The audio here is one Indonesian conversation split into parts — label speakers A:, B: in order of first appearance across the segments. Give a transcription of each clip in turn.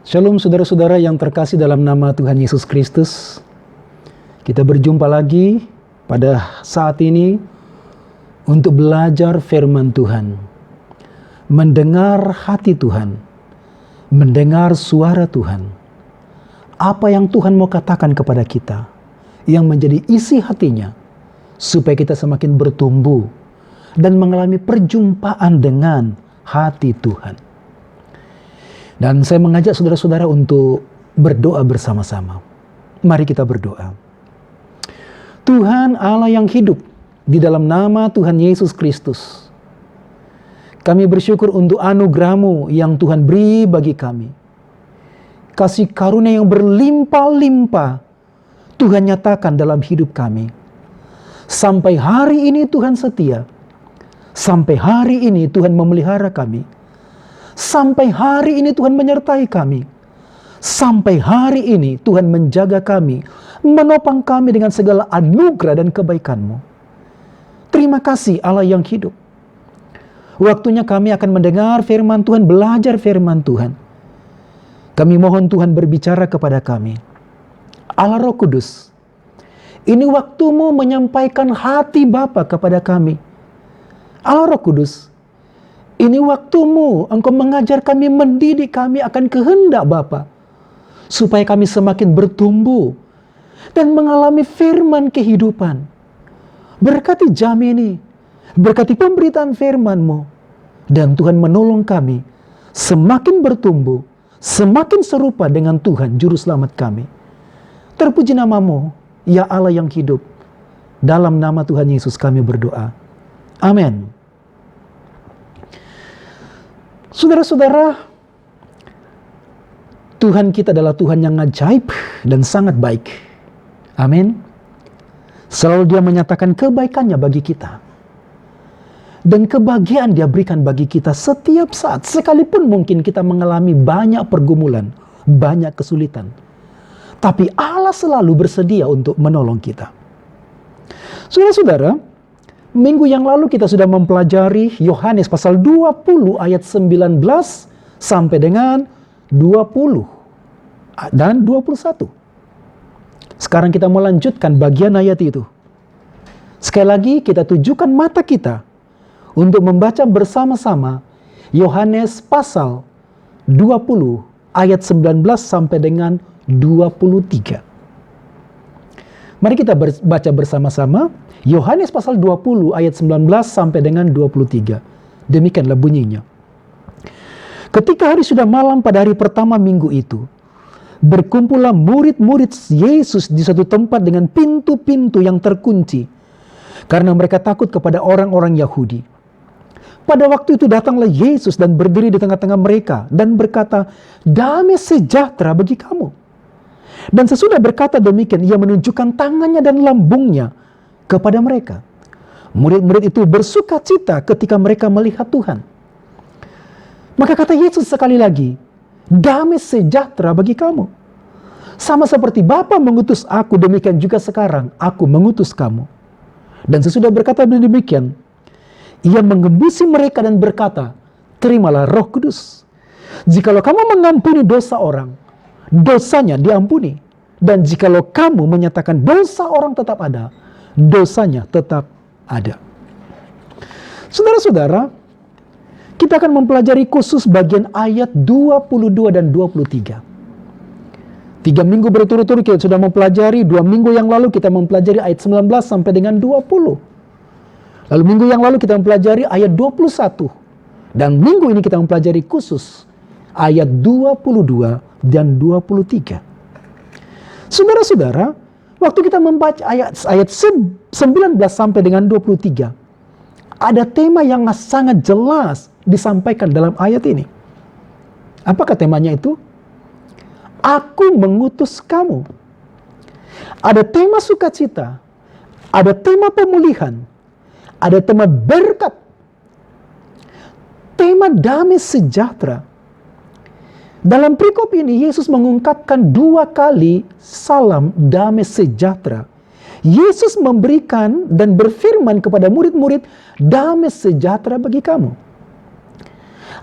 A: Shalom saudara-saudara yang terkasih dalam nama Tuhan Yesus Kristus. Kita berjumpa lagi pada saat ini untuk belajar firman Tuhan. Mendengar hati Tuhan. Mendengar suara Tuhan. Apa yang Tuhan mau katakan kepada kita. Yang menjadi isi hatinya. Supaya kita semakin bertumbuh. Dan mengalami perjumpaan dengan hati Tuhan. Dan saya mengajak saudara-saudara untuk berdoa bersama-sama. Mari kita berdoa. Tuhan Allah yang hidup, di dalam nama Tuhan Yesus Kristus, kami bersyukur untuk anugerah-Mu yang Tuhan beri bagi kami. Kasih karunia yang berlimpah-limpah Tuhan nyatakan dalam hidup kami. Sampai hari ini Tuhan setia. Sampai hari ini Tuhan memelihara kami. Sampai hari ini Tuhan menyertai kami. Sampai hari ini Tuhan menjaga kami, menopang kami dengan segala anugerah dan kebaikan-Mu. Terima kasih Allah yang hidup. Waktunya kami akan mendengar firman Tuhan, belajar firman Tuhan. Kami mohon Tuhan berbicara kepada kami. Allah Roh Kudus, ini waktu-Mu menyampaikan hati Bapa kepada kami. Allah Roh Kudus, ini waktu-Mu, Engkau mengajar kami, mendidik kami akan kehendak Bapa, supaya kami semakin bertumbuh dan mengalami firman kehidupan. Berkati jam ini, berkati pemberitaan firman-Mu, dan Tuhan menolong kami semakin bertumbuh, semakin serupa dengan Tuhan Juru Selamat kami. Terpuji nama-Mu, ya Allah yang hidup. Dalam nama Tuhan Yesus kami berdoa. Amin. Saudara-saudara, Tuhan kita adalah Tuhan yang ajaib dan sangat baik. Amin. Selalu Dia menyatakan kebaikannya bagi kita. Dan kebahagiaan Dia berikan bagi kita setiap saat. Sekalipun mungkin kita mengalami banyak pergumulan, banyak kesulitan. Tapi Allah selalu bersedia untuk menolong kita. Saudara-saudara, minggu yang lalu kita sudah mempelajari Yohanes pasal 20 ayat 19 sampai dengan 20 dan 21. Sekarang kita melanjutkan bagian ayat itu. Sekali lagi kita tujukan mata kita untuk membaca bersama-sama Yohanes pasal 20 ayat 19 sampai dengan 23. Mari kita baca bersama-sama Yohanes pasal 20 ayat 19 sampai dengan 23. Demikianlah bunyinya. Ketika hari sudah malam pada hari pertama minggu itu, berkumpullah murid-murid Yesus di satu tempat dengan pintu-pintu yang terkunci, karena mereka takut kepada orang-orang Yahudi. Pada waktu itu datanglah Yesus dan berdiri di tengah-tengah mereka dan berkata, "Damai sejahtera bagi kamu." Dan sesudah berkata demikian, Ia menunjukkan tangannya dan lambungnya kepada mereka. Murid-murid itu bersuka cita ketika mereka melihat Tuhan. Maka kata Yesus sekali lagi, "Damai sejahtera bagi kamu. Sama seperti Bapa mengutus aku, demikian juga sekarang aku mengutus kamu." Dan sesudah berkata demikian, Ia mengembusi mereka dan berkata, "Terimalah Roh Kudus. Jikalau kamu mengampuni dosa orang, dosanya diampuni. Dan jikalau kamu menyatakan dosa orang tetap ada, dosanya tetap ada." Saudara-saudara, kita akan mempelajari khusus bagian ayat 22 dan 23. 3 minggu berturut-turut kita sudah mempelajari, 2 minggu yang lalu kita mempelajari ayat 19 sampai dengan 20. Lalu minggu yang lalu kita mempelajari ayat 21. Dan minggu ini kita mempelajari khusus ayat 22 dan 23. Saudara-saudara, waktu kita membaca ayat 19 sampai dengan 23, ada tema yang sangat jelas disampaikan dalam ayat ini. Apakah temanya itu? Aku mengutus kamu. Ada tema sukacita, ada tema pemulihan, ada tema berkat, tema damai sejahtera. Dalam perikop ini Yesus mengungkapkan 2 kali salam damai sejahtera. Yesus memberikan dan berfirman kepada murid-murid, damai sejahtera bagi kamu.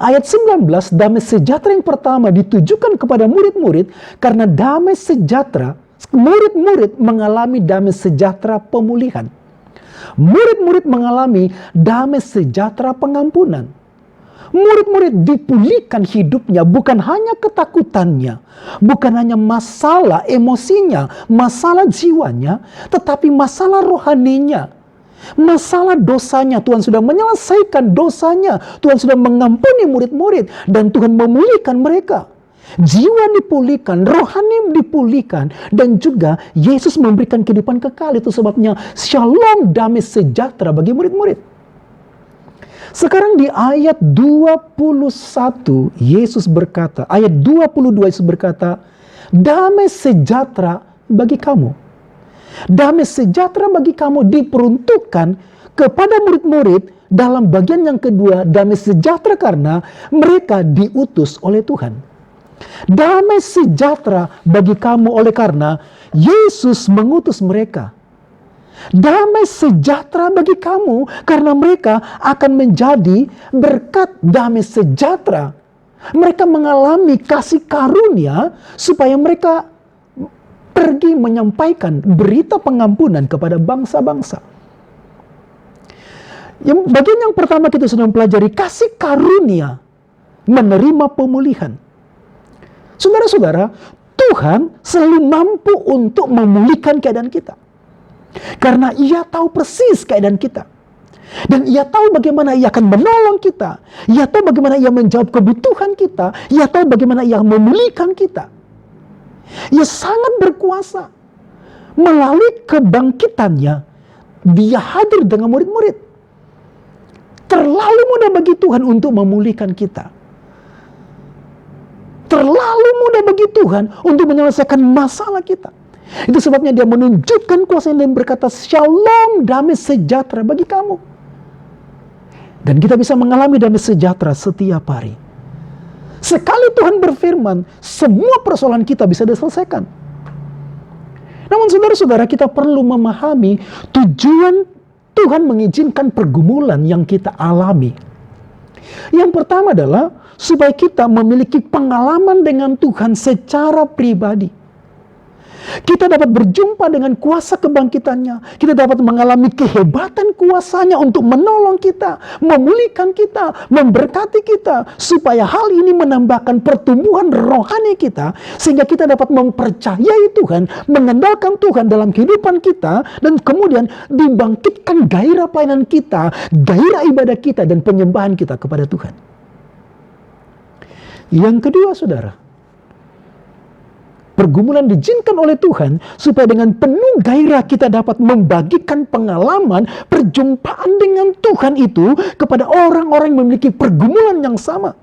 A: Ayat 19, damai sejahtera yang pertama ditujukan kepada murid-murid karena damai sejahtera, murid-murid mengalami damai sejahtera pemulihan. Murid-murid mengalami damai sejahtera pengampunan. Murid-murid dipulihkan hidupnya, bukan hanya ketakutannya, bukan hanya masalah emosinya, masalah jiwanya, tetapi masalah rohaninya. Masalah dosanya, Tuhan sudah menyelesaikan dosanya. Tuhan sudah mengampuni murid-murid dan Tuhan memulihkan mereka. Jiwa dipulihkan, rohani dipulihkan, dan juga Yesus memberikan kehidupan kekal. Itu sebabnya shalom, damai sejahtera bagi murid-murid. Sekarang di ayat 21 Yesus berkata, ayat 22 Yesus berkata, damai sejahtera bagi kamu. Damai sejahtera bagi kamu diperuntukkan kepada murid-murid dalam bagian yang kedua, damai sejahtera karena mereka diutus oleh Tuhan. Damai sejahtera bagi kamu oleh karena Yesus mengutus mereka. Damai sejahtera bagi kamu karena mereka akan menjadi berkat damai sejahtera. Mereka mengalami kasih karunia supaya mereka pergi menyampaikan berita pengampunan kepada bangsa-bangsa. Bagian yang pertama kita sudah mempelajari kasih karunia menerima pemulihan. Saudara-saudara, Tuhan selalu mampu untuk memulihkan keadaan kita. Karena Ia tahu persis keadaan kita. Dan Ia tahu bagaimana Ia akan menolong kita. Ia tahu bagaimana Ia menjawab kebutuhan kita. Ia tahu bagaimana Ia memulihkan kita. Ia sangat berkuasa. Melalui kebangkitannya, Dia hadir dengan murid-murid. Terlalu mudah bagi Tuhan untuk memulihkan kita. Terlalu mudah bagi Tuhan untuk menyelesaikan masalah kita. Itu sebabnya Dia menunjukkan kuasa dan berkata, shalom, damai sejahtera bagi kamu. Dan kita bisa mengalami damai sejahtera setiap hari. Sekali Tuhan berfirman, semua persoalan kita bisa diselesaikan. Namun saudara-saudara, kita perlu memahami tujuan Tuhan mengizinkan pergumulan yang kita alami. Yang pertama adalah supaya kita memiliki pengalaman dengan Tuhan secara pribadi. Kita dapat berjumpa dengan kuasa kebangkitannya. Kita dapat mengalami kehebatan kuasanya untuk menolong kita, memulihkan kita, memberkati kita. Supaya hal ini menambahkan pertumbuhan rohani kita. Sehingga kita dapat mempercayai Tuhan, mengandalkan Tuhan dalam kehidupan kita. Dan kemudian dibangkitkan gairah pelayanan kita, gairah ibadah kita, dan penyembahan kita kepada Tuhan. Yang kedua, saudara, pergumulan diizinkan oleh Tuhan supaya dengan penuh gairah kita dapat membagikan pengalaman perjumpaan dengan Tuhan itu kepada orang-orang yang memiliki pergumulan yang sama.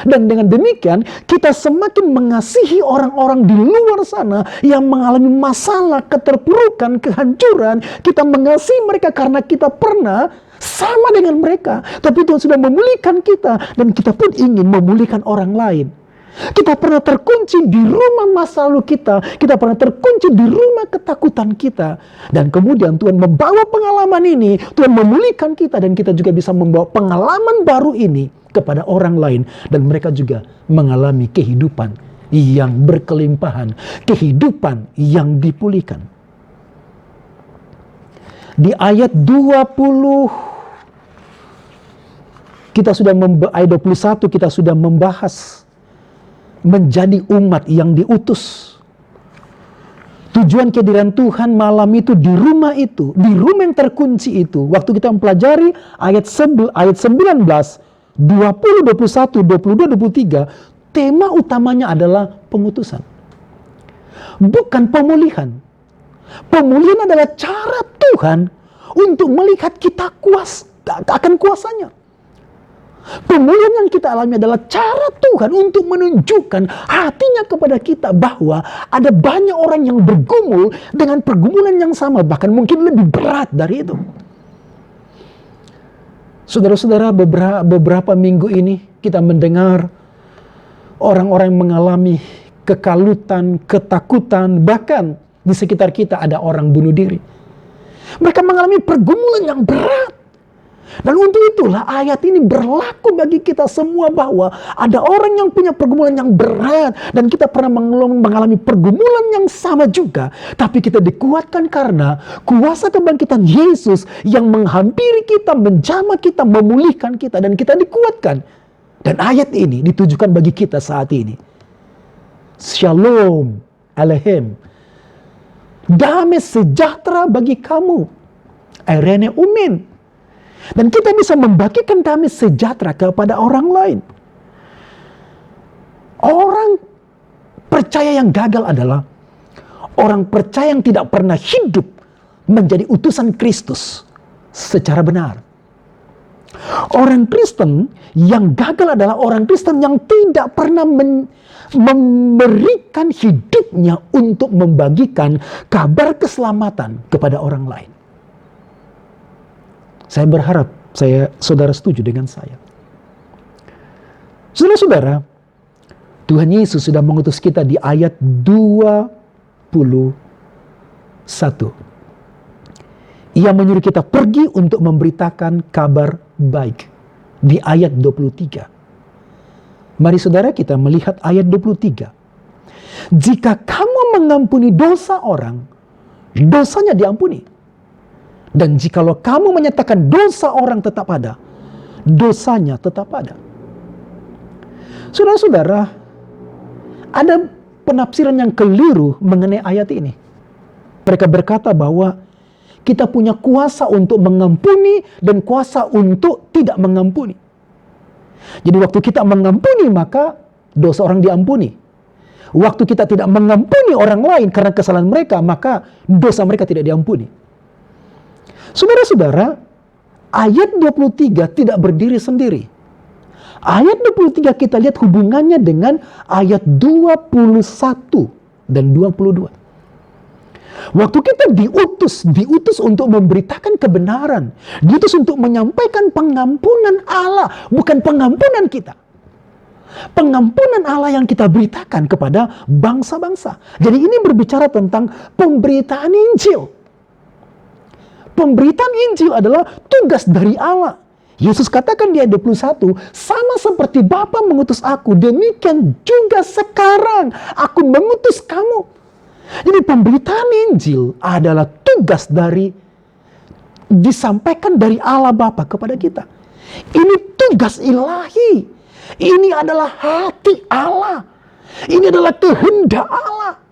A: Dan dengan demikian kita semakin mengasihi orang-orang di luar sana yang mengalami masalah, keterpurukan, kehancuran. Kita mengasihi mereka karena kita pernah sama dengan mereka. Tapi Tuhan sudah memulihkan kita dan kita pun ingin memulihkan orang lain. Kita pernah terkunci di rumah masa lalu kita. Kita pernah terkunci di rumah ketakutan kita. Dan kemudian Tuhan membawa pengalaman ini. Tuhan memulihkan kita. Dan kita juga bisa membawa pengalaman baru ini kepada orang lain. Dan mereka juga mengalami kehidupan yang berkelimpahan. Kehidupan yang dipulihkan. Di ayat 20, ayat 21 kita sudah membahas menjadi umat yang diutus. Tujuan kehadiran Tuhan malam itu di rumah yang terkunci itu. Waktu kita mempelajari ayat 19, 20, 21, 22, 23, tema utamanya adalah pengutusan. Bukan pemulihan. Pemulihan adalah cara Tuhan untuk melihat kita akan kuasanya. Pemulihan yang kita alami adalah cara Tuhan untuk menunjukkan hatinya kepada kita bahwa ada banyak orang yang bergumul dengan pergumulan yang sama, bahkan mungkin lebih berat dari itu. Saudara-saudara, beberapa minggu ini kita mendengar orang-orang yang mengalami kekalutan, ketakutan, bahkan di sekitar kita ada orang bunuh diri. Mereka mengalami pergumulan yang berat. Dan untuk itulah ayat ini berlaku bagi kita semua, bahwa ada orang yang punya pergumulan yang berat dan kita pernah mengalami pergumulan yang sama juga, tapi kita dikuatkan karena kuasa kebangkitan Yesus yang menghampiri kita, menjamah kita, memulihkan kita, dan kita dikuatkan. Dan ayat ini ditujukan bagi kita saat ini. Shalom Aleichem, damai sejahtera bagi kamu, Irene Umin. Dan kita bisa membagikan damai sejahtera kepada orang lain. Orang percaya yang gagal adalah orang percaya yang tidak pernah hidup menjadi utusan Kristus secara benar. Orang Kristen yang gagal adalah orang Kristen yang tidak pernah memberikan hidupnya untuk membagikan kabar keselamatan kepada orang lain. Saya berharap saudara setuju dengan saya. Saudara-saudara, Tuhan Yesus sudah mengutus kita di ayat 21. Ia menyuruh kita pergi untuk memberitakan kabar baik di ayat 23. Mari saudara kita melihat ayat 23. Jika kamu mengampuni dosa orang, dosanya diampuni. Dan jikalau kamu menyatakan dosa orang tetap ada, dosanya tetap ada. Saudara-saudara, ada penafsiran yang keliru mengenai ayat ini. Mereka berkata bahwa kita punya kuasa untuk mengampuni dan kuasa untuk tidak mengampuni. Jadi waktu kita mengampuni, maka dosa orang diampuni. Waktu kita tidak mengampuni orang lain karena kesalahan mereka, maka dosa mereka tidak diampuni. Saudara-saudara, ayat 23 tidak berdiri sendiri. Ayat 23 kita lihat hubungannya dengan ayat 21 dan 22. Waktu kita diutus untuk memberitakan kebenaran, diutus untuk menyampaikan pengampunan Allah, bukan pengampunan kita. Pengampunan Allah yang kita beritakan kepada bangsa-bangsa. Jadi ini berbicara tentang pemberitaan Injil. Pemberitaan Injil adalah tugas dari Allah. Yesus katakan di ayat 21, sama seperti Bapa mengutus aku, demikian juga sekarang aku mengutus kamu. Jadi pemberitaan Injil adalah tugas disampaikan dari Allah Bapa kepada kita. Ini tugas ilahi. Ini adalah hati Allah. Ini adalah kehendak Allah.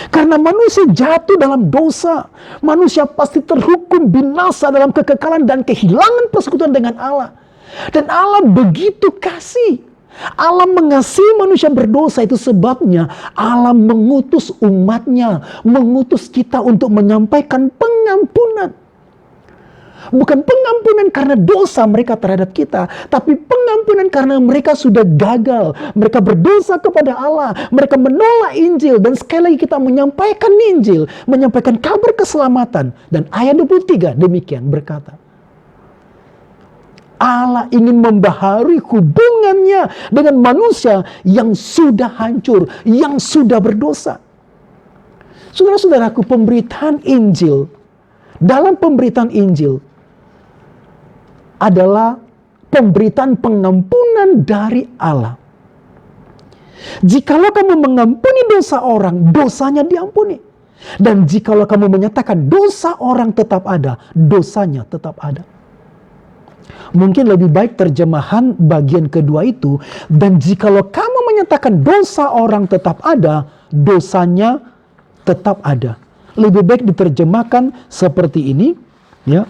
A: Karena manusia jatuh dalam dosa, manusia pasti terhukum binasa dalam kekekalan dan kehilangan persekutuan dengan Allah. Dan Allah begitu kasih. Allah mengasihi manusia berdosa, itu sebabnya Allah mengutus umatnya, mengutus kita untuk menyampaikan pengampunan. Bukan pengampunan karena dosa mereka terhadap kita, tapi pengampunan karena mereka sudah gagal. Mereka berdosa kepada Allah, mereka menolak Injil, dan sekali lagi kita menyampaikan Injil, menyampaikan kabar keselamatan. Dan ayat 23 demikian berkata, Allah ingin membaharui hubungannya dengan manusia yang sudah hancur, yang sudah berdosa. Saudara-saudaraku, pemberitaan Injil, dalam pemberitaan Injil adalah pemberitaan pengampunan dari Allah. Jikalau kamu mengampuni dosa orang, dosanya diampuni. Dan jikalau kamu menyatakan dosa orang tetap ada, dosanya tetap ada. Mungkin lebih baik terjemahan bagian kedua itu, dan jikalau kamu menyatakan dosa orang tetap ada, dosanya tetap ada. Lebih baik diterjemahkan seperti ini, ya.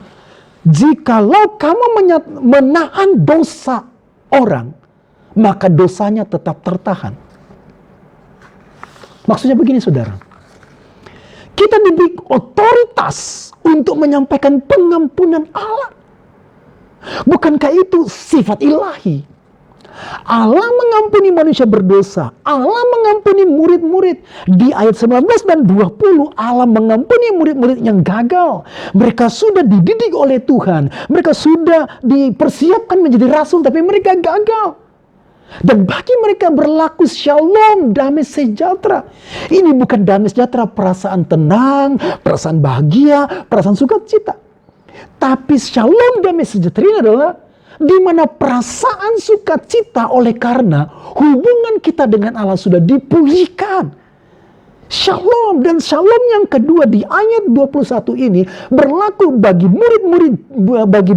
A: Jikalau kamu menahan dosa orang, maka dosanya tetap tertahan. Maksudnya begini, saudara. Kita diberi otoritas untuk menyampaikan pengampunan Allah. Bukankah itu sifat ilahi? Allah mengampuni manusia berdosa. Allah mengampuni murid-murid. Di ayat 19 dan 20, Allah mengampuni murid-murid yang gagal. Mereka sudah dididik oleh Tuhan. Mereka sudah dipersiapkan menjadi rasul, tapi mereka gagal. Dan bagi mereka berlaku shalom, damai sejahtera. Ini bukan damai sejahtera perasaan tenang, perasaan bahagia, perasaan sukacita. Tapi shalom damai sejahtera ini adalah di mana perasaan sukacita oleh karena hubungan kita dengan Allah sudah dipulihkan. Shalom, dan shalom yang kedua di ayat 21 ini berlaku bagi murid-murid,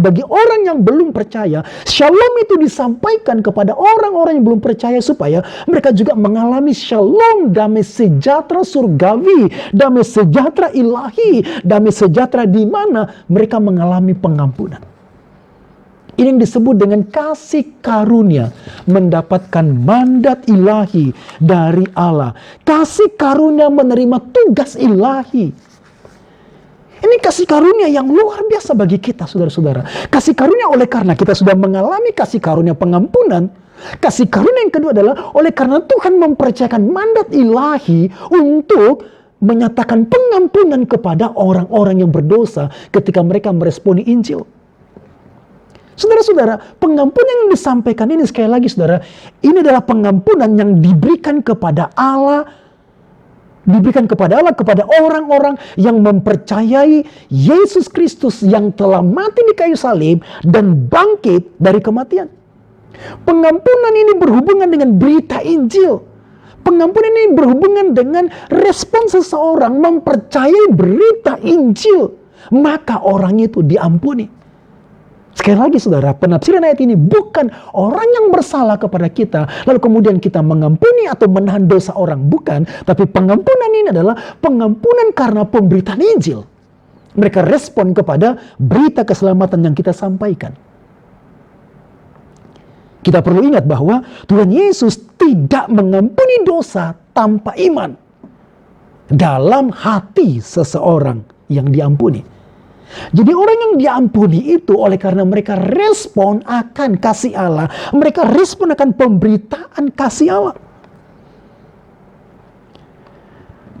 A: bagi orang yang belum percaya. Shalom itu disampaikan kepada orang-orang yang belum percaya supaya mereka juga mengalami shalom, damai sejahtera surgawi, damai sejahtera ilahi, damai sejahtera di mana mereka mengalami pengampunan. Ini yang disebut dengan kasih karunia, mendapatkan mandat ilahi dari Allah. Kasih karunia menerima tugas ilahi. Ini kasih karunia yang luar biasa bagi kita, saudara-saudara. Kasih karunia oleh karena kita sudah mengalami kasih karunia pengampunan. Kasih karunia yang kedua adalah oleh karena Tuhan mempercayakan mandat ilahi untuk menyatakan pengampunan kepada orang-orang yang berdosa ketika mereka meresponi Injil. Saudara-saudara, pengampunan yang disampaikan ini sekali lagi saudara, ini adalah pengampunan yang diberikan kepada Allah, kepada orang-orang yang mempercayai Yesus Kristus yang telah mati di kayu salib dan bangkit dari kematian. Pengampunan ini berhubungan dengan berita Injil. Pengampunan ini berhubungan dengan respon seseorang mempercayai berita Injil, maka orang itu diampuni. Sekali lagi saudara, penafsiran ayat ini bukan orang yang bersalah kepada kita, lalu kemudian kita mengampuni atau menahan dosa orang, bukan. Tapi pengampunan ini adalah pengampunan karena pemberitaan Injil. Mereka respon kepada berita keselamatan yang kita sampaikan. Kita perlu ingat bahwa Tuhan Yesus tidak mengampuni dosa tanpa iman dalam hati seseorang yang diampuni. Jadi orang yang diampuni itu oleh karena mereka respon akan kasih Allah. Mereka respon akan pemberitaan kasih Allah.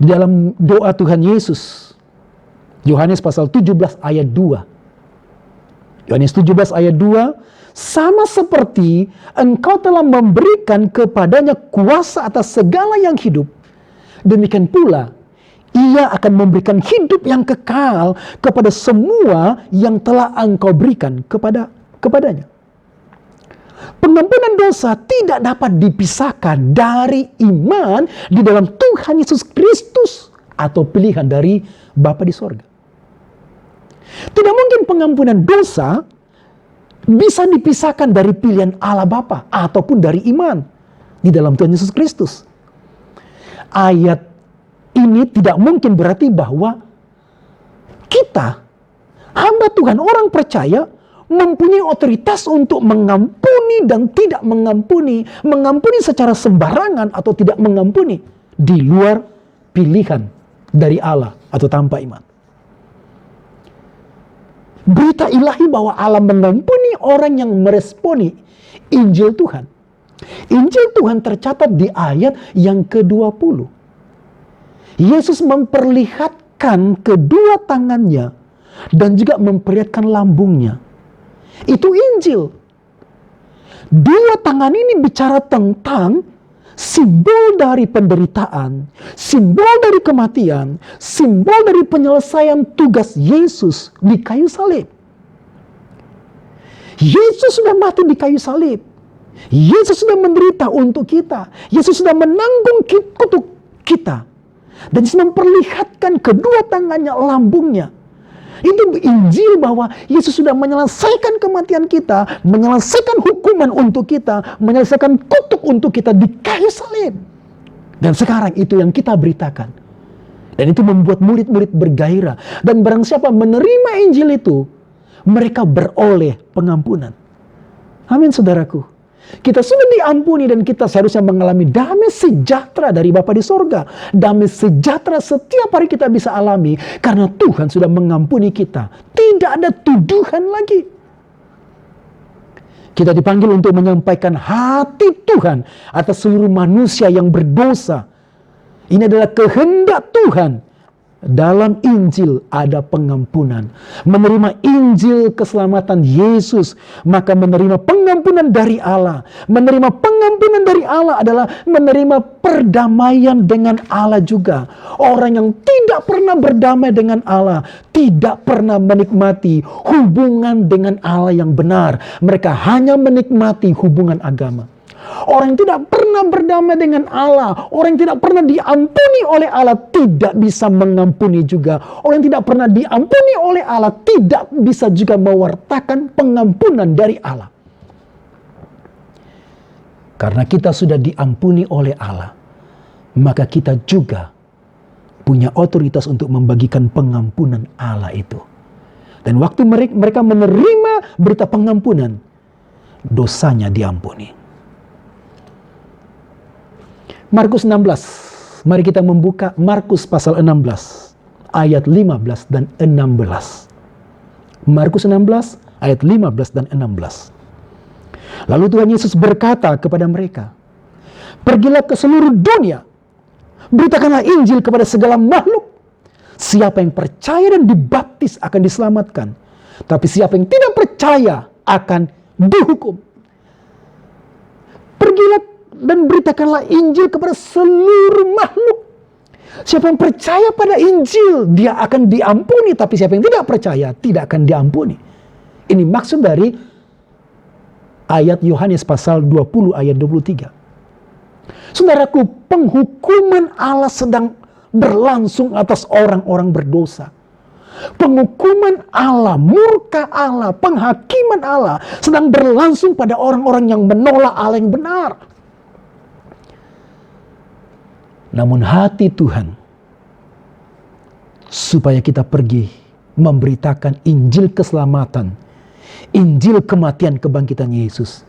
A: Di dalam doa Tuhan Yesus, Yohanes pasal 17 ayat 2. Yohanes 17 ayat 2, sama seperti engkau telah memberikan kepadanya kuasa atas segala yang hidup, demikian pula Ia akan memberikan hidup yang kekal kepada semua yang telah engkau berikan kepadanya. Pengampunan dosa tidak dapat dipisahkan dari iman di dalam Tuhan Yesus Kristus atau pilihan dari Bapa di sorga. Tidak mungkin pengampunan dosa bisa dipisahkan dari pilihan Allah Bapa ataupun dari iman di dalam Tuhan Yesus Kristus. Ayat ini tidak mungkin berarti bahwa kita, hamba Tuhan, orang percaya, mempunyai otoritas untuk mengampuni dan tidak mengampuni, mengampuni secara sembarangan atau tidak mengampuni di luar pilihan dari Allah atau tanpa iman. Berita ilahi bahwa Allah mengampuni orang yang meresponi Injil Tuhan. Injil Tuhan tercatat di ayat yang ke-20. Yesus memperlihatkan kedua tangannya dan juga memperlihatkan lambungnya. Itu Injil. Dua tangan ini bicara tentang simbol dari penderitaan, simbol dari kematian, simbol dari penyelesaian tugas Yesus di kayu salib. Yesus sudah mati di kayu salib. Yesus sudah menderita untuk kita. Yesus sudah menanggung kutuk kita. Dan Yesus memperlihatkan kedua tangannya, lambungnya. Itu Injil bahwa Yesus sudah menyelesaikan kematian kita, menyelesaikan hukuman untuk kita, menyelesaikan kutuk untuk kita di kayu salib. Dan sekarang itu yang kita beritakan. Dan itu membuat murid-murid bergairah. Dan barang siapa menerima Injil itu, mereka beroleh pengampunan. Amin, saudaraku. Kita sudah diampuni dan kita seharusnya mengalami damai sejahtera dari Bapa di sorga. Damai sejahtera setiap hari kita bisa alami karena Tuhan sudah mengampuni kita. Tidak ada tuduhan lagi. Kita dipanggil untuk menyampaikan hati Tuhan atas seluruh manusia yang berdosa. Ini adalah kehendak Tuhan Dalam Injil ada pengampunan. Menerima Injil keselamatan Yesus, maka menerima pengampunan dari Allah. Menerima pengampunan dari Allah adalah menerima perdamaian dengan Allah juga. Orang yang tidak pernah berdamai dengan Allah, tidak pernah menikmati hubungan dengan Allah yang benar. Mereka hanya menikmati hubungan agama. Orang yang tidak pernah berdamai dengan Allah, orang yang tidak pernah diampuni oleh Allah, tidak bisa mengampuni juga. Orang yang tidak pernah diampuni oleh Allah, tidak bisa juga mewartakan pengampunan dari Allah. Karena kita sudah diampuni oleh Allah, maka kita juga punya otoritas untuk membagikan pengampunan Allah itu. Dan waktu mereka menerima berita pengampunan, dosanya diampuni. Markus 16. Mari kita membuka Markus pasal 16 ayat 15 dan 16. Markus 16 ayat 15 dan 16. Lalu Tuhan Yesus berkata kepada mereka, "Pergilah ke seluruh dunia, beritakanlah Injil kepada segala makhluk. Siapa yang percaya dan dibaptis akan diselamatkan, tapi siapa yang tidak percaya akan dihukum. Pergilah dan beritakanlah Injil kepada seluruh makhluk. Siapa yang percaya pada Injil, dia akan diampuni. Tapi siapa yang tidak percaya, tidak akan diampuni." Ini maksud dari ayat Yohanes pasal 20 ayat 23. Saudaraku, penghukuman Allah sedang berlangsung atas orang-orang berdosa. Penghukuman Allah, murka Allah, penghakiman Allah sedang berlangsung pada orang-orang yang menolak Allah yang benar. Namun hati Tuhan supaya kita pergi memberitakan Injil keselamatan, Injil kematian kebangkitan Yesus,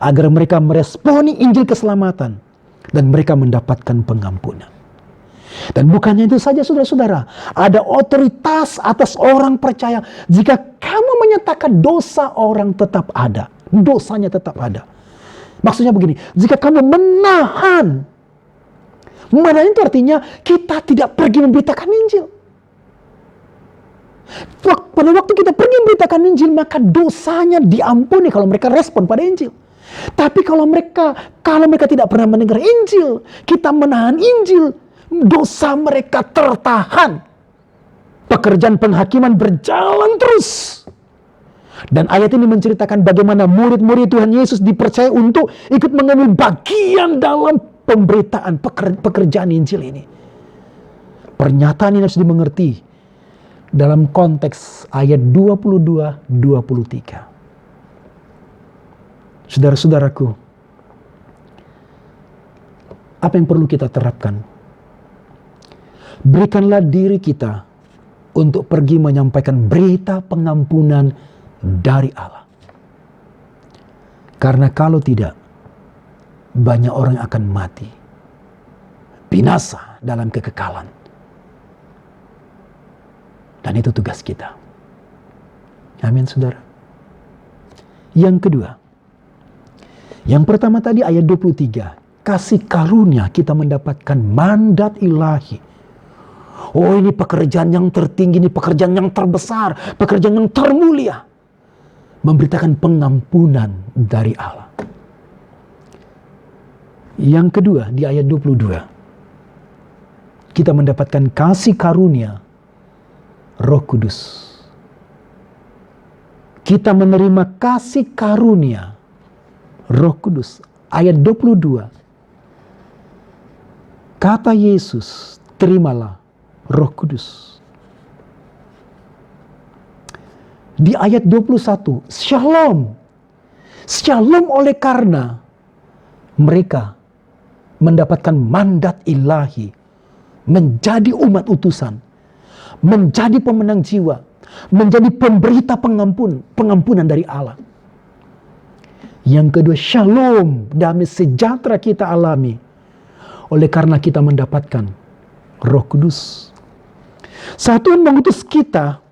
A: agar mereka meresponi Injil keselamatan dan mereka mendapatkan pengampunan. Dan bukannya itu saja, saudara-saudara, ada otoritas atas orang percaya. Jika kamu menyatakan dosa, orang tetap ada, dosanya tetap ada. Maksudnya begini, jika kamu menahan itu artinya kita tidak pergi memberitakan Injil. Pada waktu kita pergi memberitakan Injil, maka dosanya diampuni kalau mereka respon pada Injil. Tapi kalau mereka tidak pernah mendengar Injil, kita menahan Injil, dosa mereka tertahan. Pekerjaan penghakiman berjalan terus. Dan ayat ini menceritakan bagaimana murid-murid Tuhan Yesus dipercaya untuk ikut mengambil bagian dalam pemberitaan pekerjaan Injil ini. Pernyataan ini harus dimengerti dalam konteks ayat 22-23. Saudara-saudaraku, apa yang perlu kita terapkan? Berikanlah diri kita untuk pergi menyampaikan berita pengampunan dari Allah. Karena kalau tidak, banyak orang akan mati, binasa dalam kekekalan. Dan itu tugas kita. Amin, saudara. Yang kedua, yang pertama tadi ayat 23, kasih karunia kita mendapatkan mandat ilahi. Oh, ini pekerjaan yang tertinggi, ini pekerjaan yang terbesar, pekerjaan yang termulia. Memberitakan pengampunan dari Allah. Yang kedua, di ayat 22, kita mendapatkan kasih karunia Roh Kudus. Kita menerima kasih karunia Roh Kudus. Ayat 22, kata Yesus, terimalah Roh Kudus. Di ayat 21, Shalom. Shalom oleh karena mereka mendapatkan mandat ilahi, menjadi umat utusan, menjadi pemenang jiwa, menjadi pemberita pengampunan dari Allah. Yang kedua, shalom, damai sejahtera kita alami oleh karena kita mendapatkan Roh Kudus. Saat Tuhan mengutus kita,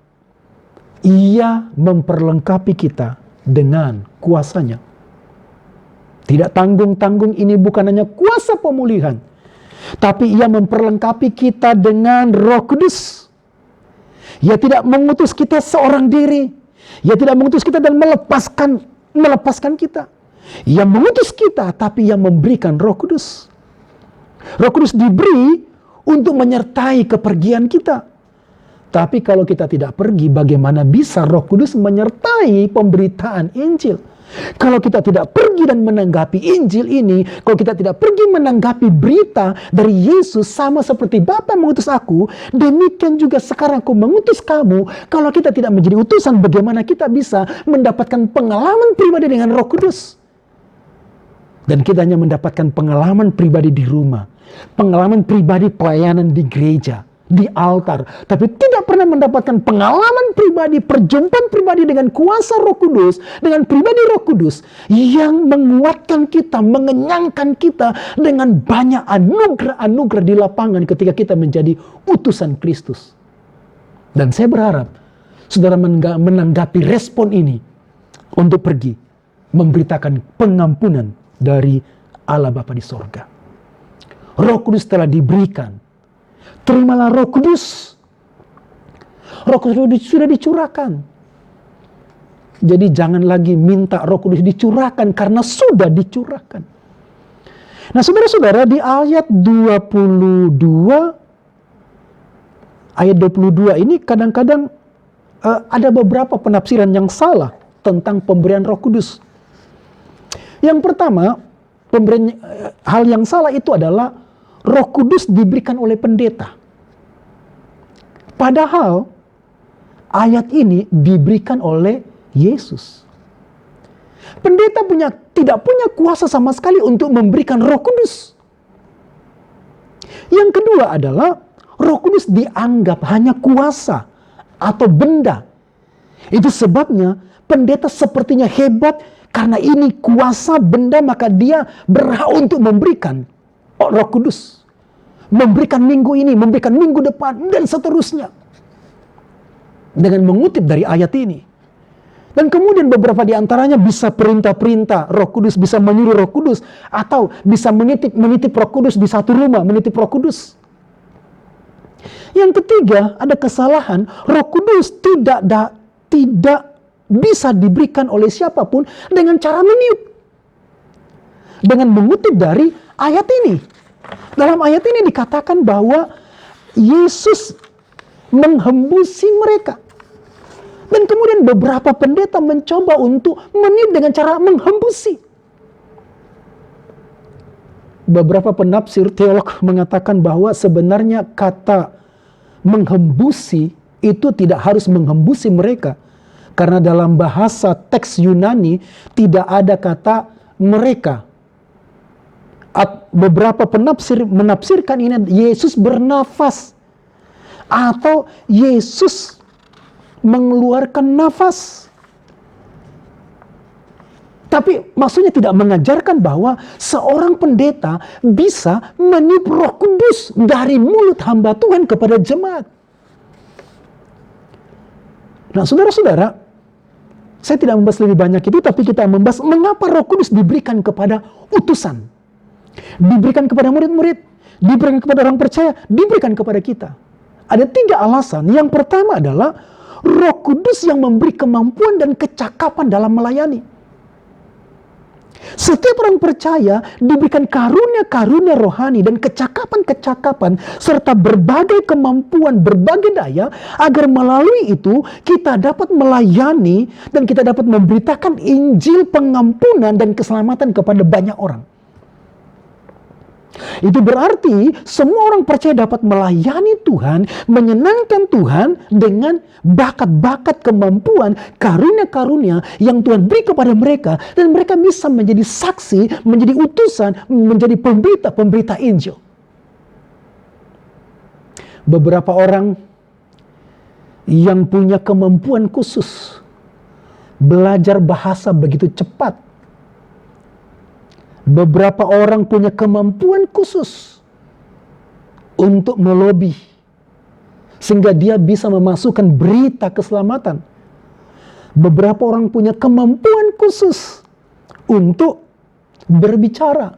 A: Ia memperlengkapi kita dengan kuasanya. Tidak tanggung-tanggung, ini bukan hanya kuasa pemulihan. Tapi ia memperlengkapi kita dengan Roh Kudus. Ia tidak mengutus kita seorang diri. Ia tidak mengutus kita dan melepaskan kita. Ia mengutus kita, tapi ia memberikan Roh Kudus. Roh Kudus diberi untuk menyertai kepergian kita. Tapi kalau kita tidak pergi, bagaimana bisa Roh Kudus menyertai pemberitaan Injil? Kalau kita tidak pergi dan menanggapi Injil ini, kalau kita tidak pergi menanggapi berita dari Yesus sama seperti Bapa mengutus aku, demikian juga sekarang aku mengutus kamu. Kalau kita tidak menjadi utusan, bagaimana kita bisa mendapatkan pengalaman pribadi dengan Roh Kudus? Dan kita hanya mendapatkan pengalaman pribadi di rumah, pengalaman pribadi pelayanan di gereja, di altar, tapi tidak pernah mendapatkan pengalaman pribadi, perjumpaan pribadi dengan kuasa Roh Kudus, dengan pribadi Roh Kudus yang menguatkan kita, mengenyangkan kita dengan banyak anugerah-anugerah di lapangan ketika kita menjadi utusan Kristus. Dan saya berharap saudara menanggapi respon ini untuk pergi memberitakan pengampunan dari Allah Bapa di sorga. Roh Kudus telah diberikan. Terimalah Roh Kudus. Roh Kudus sudah dicurahkan. Jadi jangan lagi minta Roh Kudus dicurahkan karena sudah dicurahkan. Nah, saudara-saudara, di ayat 22 ini kadang-kadang ada beberapa penafsiran yang salah tentang pemberian Roh Kudus. Yang pertama, hal yang salah itu adalah Roh Kudus diberikan oleh pendeta. Padahal ayat ini diberikan oleh Yesus. Pendeta tidak punya kuasa sama sekali untuk memberikan Roh Kudus. Yang kedua adalah Roh Kudus dianggap hanya kuasa atau benda. Itu sebabnya pendeta sepertinya hebat karena ini kuasa benda, maka dia berhak untuk memberikan Roh Kudus. Memberikan minggu ini, memberikan minggu depan, dan seterusnya. Dengan mengutip dari ayat ini. Dan kemudian beberapa di antaranya bisa perintah-perintah Roh Kudus, bisa menyuruh Roh Kudus, atau bisa menitip Roh Kudus di satu rumah, menitip Roh Kudus. Yang ketiga, ada kesalahan. Roh Kudus tidak bisa diberikan oleh siapapun dengan cara meniup. Dengan mengutip dari ayat ini. Dalam ayat ini dikatakan bahwa Yesus menghembusi mereka. Dan kemudian beberapa pendeta mencoba untuk meniup dengan cara menghembusi. Beberapa penafsir teolog mengatakan bahwa sebenarnya kata menghembusi itu tidak harus menghembusi mereka. Karena dalam bahasa teks Yunani tidak ada kata mereka. Beberapa penafsir menafsirkan ini Yesus bernafas atau Yesus mengeluarkan nafas. Tapi maksudnya tidak mengajarkan bahwa seorang pendeta bisa meniup Roh Kudus dari mulut hamba Tuhan kepada jemaat. Nah, saudara-saudara, saya tidak membahas lebih banyak itu, tapi kita membahas mengapa Roh Kudus diberikan kepada utusan. Diberikan kepada murid-murid, diberikan kepada orang percaya, diberikan kepada kita. Ada 3 alasan. Yang pertama adalah Roh Kudus yang memberi kemampuan dan kecakapan dalam melayani. Setiap orang percaya diberikan karunia-karunia rohani dan kecakapan-kecakapan serta berbagai kemampuan, berbagai daya agar melalui itu kita dapat melayani dan kita dapat memberitakan Injil pengampunan dan keselamatan kepada banyak orang. Itu berarti semua orang percaya dapat melayani Tuhan, menyenangkan Tuhan dengan bakat-bakat, kemampuan, karunia-karunia yang Tuhan beri kepada mereka. Dan mereka bisa menjadi saksi, menjadi utusan, menjadi pemberita Injil. Beberapa orang yang punya kemampuan khusus, belajar bahasa begitu cepat. Beberapa orang punya kemampuan khusus untuk melobi sehingga dia bisa memasukkan berita keselamatan. Beberapa orang punya kemampuan khusus untuk berbicara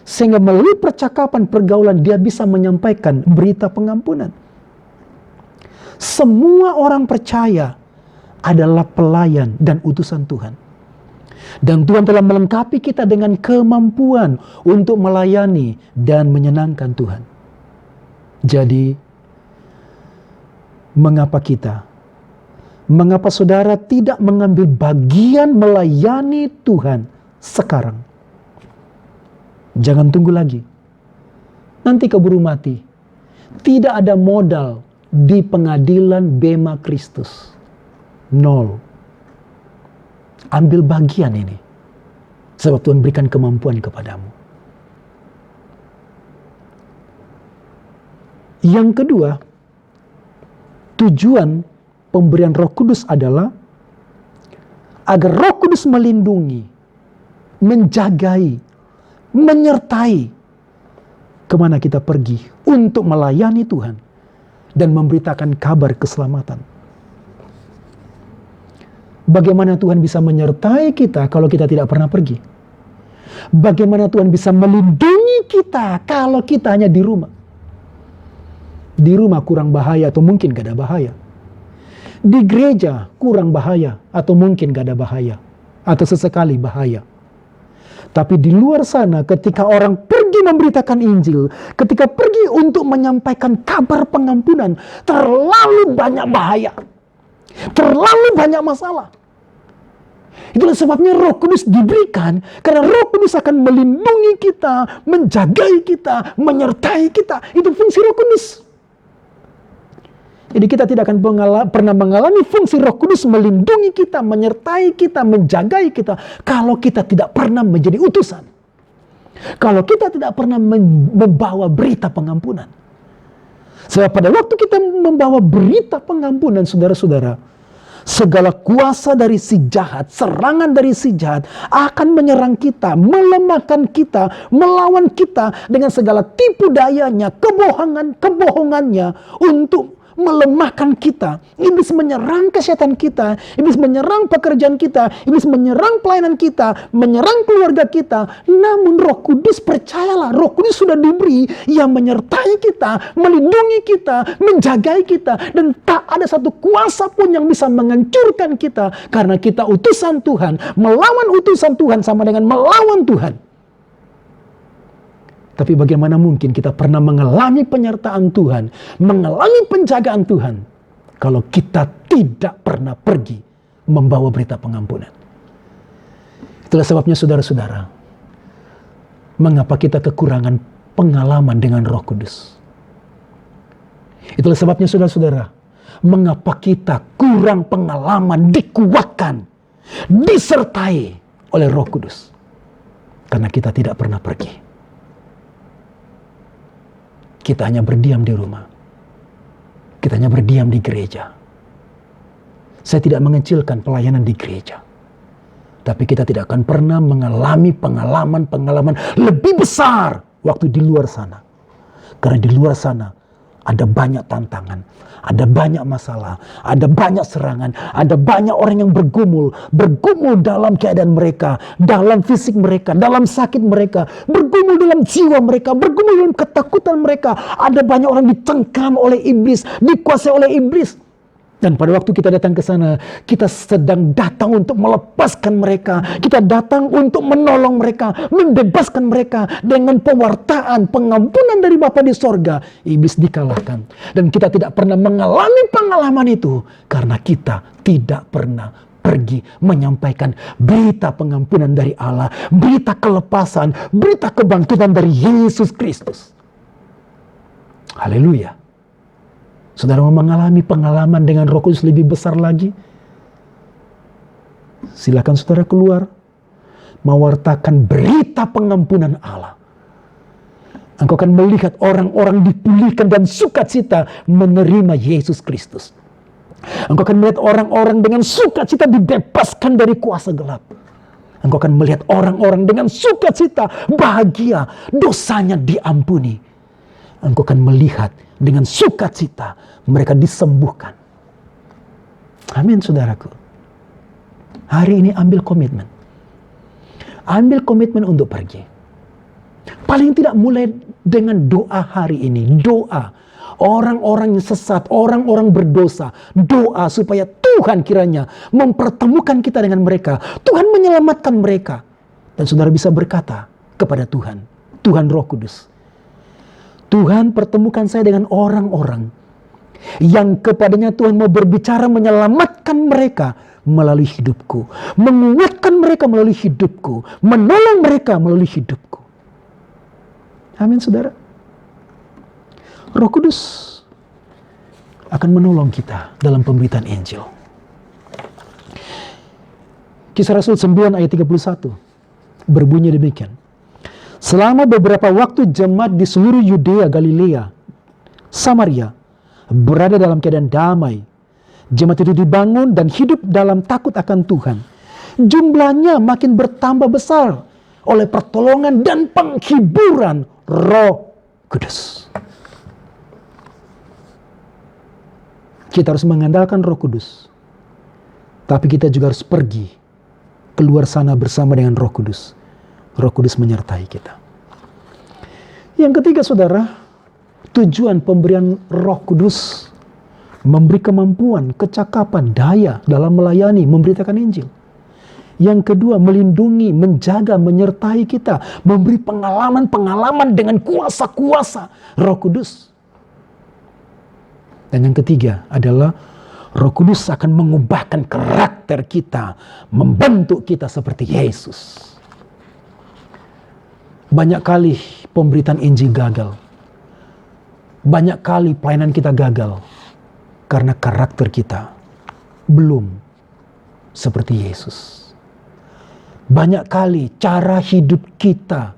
A: Sehingga melalui percakapan, pergaulan, dia bisa menyampaikan berita pengampunan. Semua orang percaya adalah pelayan dan utusan Tuhan. Dan Tuhan telah melengkapi kita dengan kemampuan untuk melayani dan menyenangkan Tuhan. Jadi, mengapa saudara tidak mengambil bagian melayani Tuhan sekarang? Jangan tunggu lagi. Nanti keburu mati. Tidak ada modal di pengadilan bema Kristus. 0. Ambil bagian ini. Sebab Tuhan berikan kemampuan kepadamu. Yang kedua, tujuan pemberian Roh Kudus adalah agar Roh Kudus melindungi, menjagai, menyertai kemana kita pergi untuk melayani Tuhan dan memberitakan kabar keselamatan. Bagaimana Tuhan bisa menyertai kita kalau kita tidak pernah pergi? Bagaimana Tuhan bisa melindungi kita kalau kita hanya di rumah? Di rumah kurang bahaya atau mungkin gak ada bahaya. Di gereja kurang bahaya atau mungkin gak ada bahaya. Atau sesekali bahaya. Tapi di luar sana ketika orang pergi memberitakan Injil, ketika pergi untuk menyampaikan kabar pengampunan, terlalu banyak bahaya. Terlalu banyak masalah. Itulah sebabnya Roh Kudus diberikan, karena Roh Kudus akan melindungi kita, menjagai kita, menyertai kita. Itu fungsi Roh Kudus. Jadi kita tidak akan pernah mengalami fungsi Roh Kudus melindungi kita, menyertai kita, menjagai kita, kalau kita tidak pernah menjadi utusan. Kalau kita tidak pernah membawa berita pengampunan. Sebab pada waktu kita membawa berita pengampunan, saudara-saudara, segala kuasa dari si jahat, serangan dari si jahat akan menyerang kita, melemahkan kita, melawan kita dengan segala tipu dayanya, kebohongannya untuk melemahkan kita. Iblis menyerang kesehatan kita, iblis menyerang pekerjaan kita, iblis menyerang pelayanan kita, menyerang keluarga kita. Namun Roh Kudus, percayalah, Roh Kudus sudah diberi yang menyertai kita, melindungi kita, menjagai kita, dan tak ada satu kuasa pun yang bisa menghancurkan kita, karena kita utusan Tuhan. Melawan utusan Tuhan sama dengan melawan Tuhan. Tapi bagaimana mungkin kita pernah mengalami penyertaan Tuhan, mengalami penjagaan Tuhan, kalau kita tidak pernah pergi membawa berita pengampunan? Itulah sebabnya saudara-saudara, mengapa kita kekurangan pengalaman dengan Roh Kudus. Itulah sebabnya saudara-saudara, mengapa kita kurang pengalaman, dikuatkan, disertai oleh Roh Kudus. Karena kita tidak pernah pergi. Kita hanya berdiam di rumah. Kita hanya berdiam di gereja. Saya tidak mengecilkan pelayanan di gereja. Tapi kita tidak akan pernah mengalami pengalaman-pengalaman lebih besar waktu di luar sana. Karena di luar sana ada banyak tantangan, ada banyak masalah, ada banyak serangan, ada banyak orang yang bergumul dalam keadaan mereka, dalam fisik mereka, dalam sakit mereka, bergumul dalam jiwa mereka, bergumul dalam ketakutan mereka. Ada banyak orang dicengkram oleh iblis, dikuasai oleh iblis. Dan pada waktu kita datang ke sana, kita sedang datang untuk melepaskan mereka. Kita datang untuk menolong mereka, membebaskan mereka dengan pewartaan, pengampunan dari Bapa di sorga. Iblis dikalahkan. Dan kita tidak pernah mengalami pengalaman itu, karena kita tidak pernah pergi menyampaikan berita pengampunan dari Allah, berita kelepasan, berita kebangkitan dari Yesus Kristus. Haleluya. Saudara mau mengalami pengalaman dengan Roh Kudus lebih besar lagi? Silakan saudara keluar, mewartakan berita pengampunan Allah. Engkau akan melihat orang-orang dipulihkan dan sukacita menerima Yesus Kristus. Engkau akan melihat orang-orang dengan sukacita dibebaskan dari kuasa gelap. Engkau akan melihat orang-orang dengan sukacita, bahagia, dosanya diampuni. Engkau akan melihat dengan sukacita mereka disembuhkan. Amin, saudaraku. Hari ini ambil komitmen. Ambil komitmen untuk pergi. Paling tidak mulai dengan doa hari ini. Doa. Orang-orang yang sesat, orang-orang berdosa. Doa supaya Tuhan kiranya mempertemukan kita dengan mereka. Tuhan menyelamatkan mereka. Dan saudara bisa berkata kepada Tuhan, Tuhan Roh Kudus, Tuhan pertemukan saya dengan orang-orang yang kepadanya Tuhan mau berbicara menyelamatkan mereka melalui hidupku. Menguatkan mereka melalui hidupku. Menolong mereka melalui hidupku. Amin saudara. Roh Kudus akan menolong kita dalam pemberitaan Injil. Kisah Rasul 9 ayat 31 berbunyi demikian. Selama beberapa waktu jemaat di seluruh Yudea, Galilea, Samaria berada dalam keadaan damai. Jemaat itu dibangun dan hidup dalam takut akan Tuhan. Jumlahnya makin bertambah besar oleh pertolongan dan penghiburan Roh Kudus. Kita harus mengandalkan Roh Kudus. Tapi kita juga harus pergi keluar sana bersama dengan Roh Kudus. Roh Kudus menyertai kita. Yang ketiga saudara, tujuan pemberian Roh Kudus memberi kemampuan, kecakapan, daya dalam melayani, memberitakan Injil. Yang kedua, melindungi, menjaga, menyertai kita, memberi pengalaman-pengalaman dengan kuasa-kuasa Roh Kudus. Dan yang ketiga adalah Roh Kudus akan mengubahkan karakter kita, membentuk kita seperti Yesus. Banyak kali pemberitaan Injil gagal. Banyak kali pelayanan kita gagal karena karakter kita belum seperti Yesus. Banyak kali cara hidup kita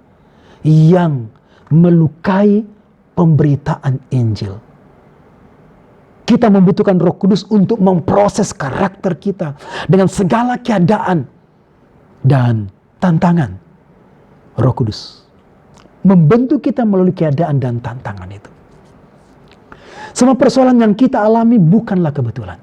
A: yang melukai pemberitaan Injil. Kita membutuhkan Roh Kudus untuk memproses karakter kita dengan segala keadaan dan tantangan. Roh Kudus membentuk kita melalui keadaan dan tantangan itu. Semua persoalan yang kita alami bukanlah kebetulan.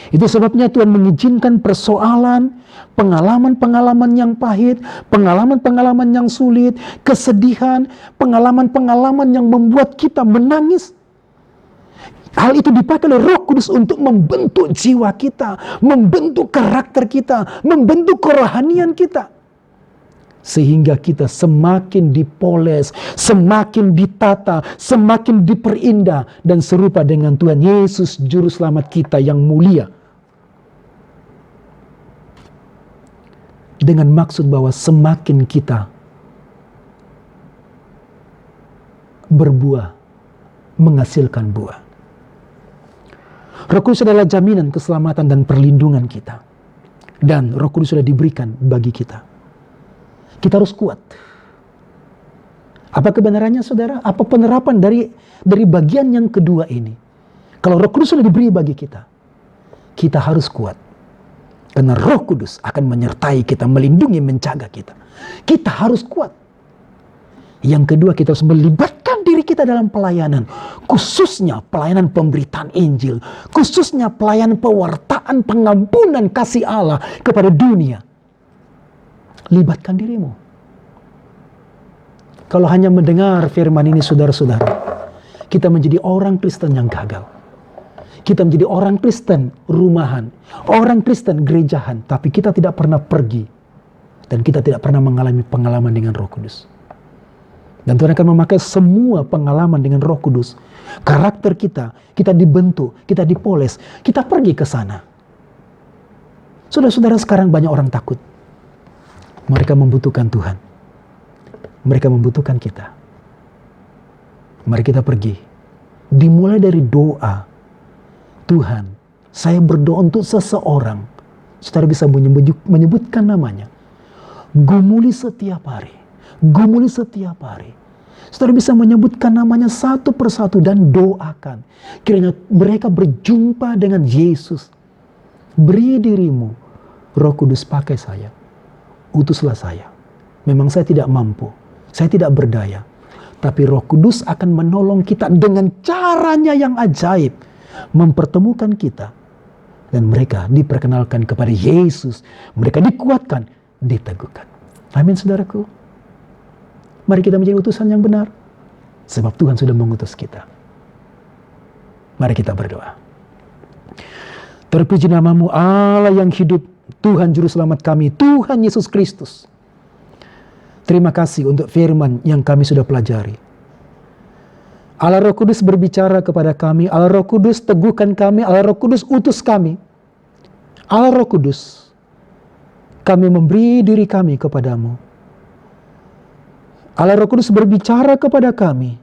A: Itu sebabnya Tuhan mengizinkan persoalan, pengalaman-pengalaman yang pahit, pengalaman-pengalaman yang sulit, kesedihan, pengalaman-pengalaman yang membuat kita menangis. Hal itu dipakai oleh Roh Kudus untuk membentuk jiwa kita, membentuk karakter kita, membentuk kerohanian kita. Sehingga kita semakin dipoles, semakin ditata, semakin diperindah dan serupa dengan Tuhan Yesus Juru Selamat kita yang mulia. Dengan maksud bahwa semakin kita berbuah, menghasilkan buah. Roh Kudus adalah jaminan keselamatan dan perlindungan kita. Dan Roh Kudus sudah diberikan bagi kita. Kita harus kuat. Apa kebenarannya saudara? Apa penerapan dari bagian yang kedua ini? Kalau Roh Kudus sudah diberi bagi kita, kita harus kuat. Karena Roh Kudus akan menyertai kita, melindungi, menjaga kita. Kita harus kuat. Yang kedua, kita harus melibatkan diri kita dalam pelayanan. Khususnya pelayanan pemberitaan Injil. Khususnya pelayanan pewartaan pengampunan kasih Allah kepada dunia. Libatkan dirimu. Kalau hanya mendengar firman ini saudara-saudara, kita menjadi orang Kristen yang gagal. Kita menjadi orang Kristen rumahan, orang Kristen gerejahan, tapi kita tidak pernah pergi. Dan kita tidak pernah mengalami pengalaman dengan Roh Kudus. Dan Tuhan akan memakai semua pengalaman dengan Roh Kudus. Karakter kita dibentuk, kita dipoles, kita pergi ke sana. Saudara-saudara, sekarang banyak orang takut. Mereka membutuhkan Tuhan. Mereka membutuhkan kita. Mari kita pergi. Dimulai dari doa. Tuhan, saya berdoa untuk seseorang. Saudara bisa menyebutkan namanya. Gumuli setiap hari. Gumuli setiap hari. Saudara bisa menyebutkan namanya satu persatu dan doakan. Kiranya mereka berjumpa dengan Yesus. Beri dirimu. Roh Kudus pakai saya. Utuslah saya. Memang saya tidak mampu. Saya tidak berdaya. Tapi Roh Kudus akan menolong kita dengan caranya yang ajaib. Mempertemukan kita. Dan mereka diperkenalkan kepada Yesus. Mereka dikuatkan, diteguhkan. Amin saudaraku. Mari kita menjadi utusan yang benar. Sebab Tuhan sudah mengutus kita. Mari kita berdoa. Terpuji namamu Allah yang hidup, Tuhan Juru Selamat kami, Tuhan Yesus Kristus. Terima kasih untuk firman yang kami sudah pelajari. Allah Roh Kudus berbicara kepada kami, Allah Roh Kudus teguhkan kami, Allah Roh Kudus utus kami. Allah Roh Kudus, kami memberi diri kami kepadamu. Allah Roh Kudus berbicara kepada kami,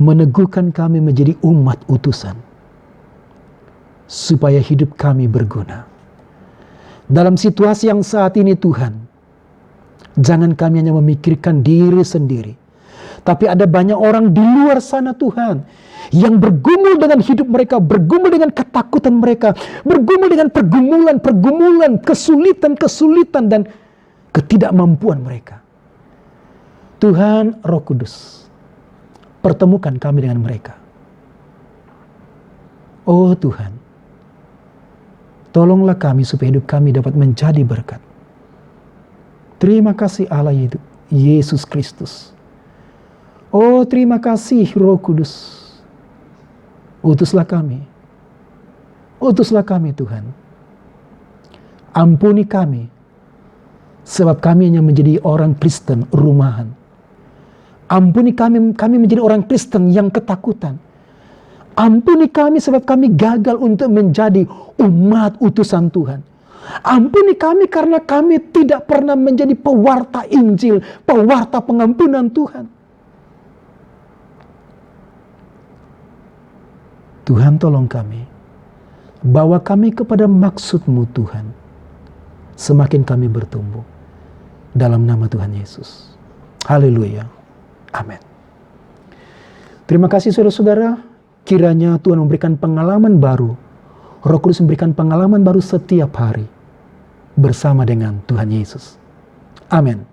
A: meneguhkan kami menjadi umat utusan, supaya hidup kami berguna. Dalam situasi yang saat ini Tuhan, jangan kami hanya memikirkan diri sendiri, tapi ada banyak orang di luar sana Tuhan, yang bergumul dengan hidup mereka, bergumul dengan ketakutan mereka, bergumul dengan pergumulan, kesulitan dan ketidakmampuan mereka. Tuhan Roh Kudus, pertemukan kami dengan mereka. Oh Tuhan, tolonglah kami supaya hidup kami dapat menjadi berkat. Terima kasih Allah Yesus Kristus. Oh terima kasih Roh Kudus. Utuslah kami. Utuslah kami Tuhan. Ampuni kami. Sebab kami hanya menjadi orang Kristen rumahan. Ampuni kami menjadi orang Kristen yang ketakutan. Ampuni kami sebab kami gagal untuk menjadi umat utusan Tuhan. Ampuni kami karena kami tidak pernah menjadi pewarta Injil, pewarta pengampunan Tuhan. Tuhan tolong kami. Bawa kami kepada maksud-Mu Tuhan. Semakin kami bertumbuh. Dalam nama Tuhan Yesus. Haleluya. Amin. Terima kasih saudara-saudara. Kiranya Tuhan memberikan pengalaman baru. Roh Kudus memberikan pengalaman baru setiap hari. Bersama dengan Tuhan Yesus. Amin.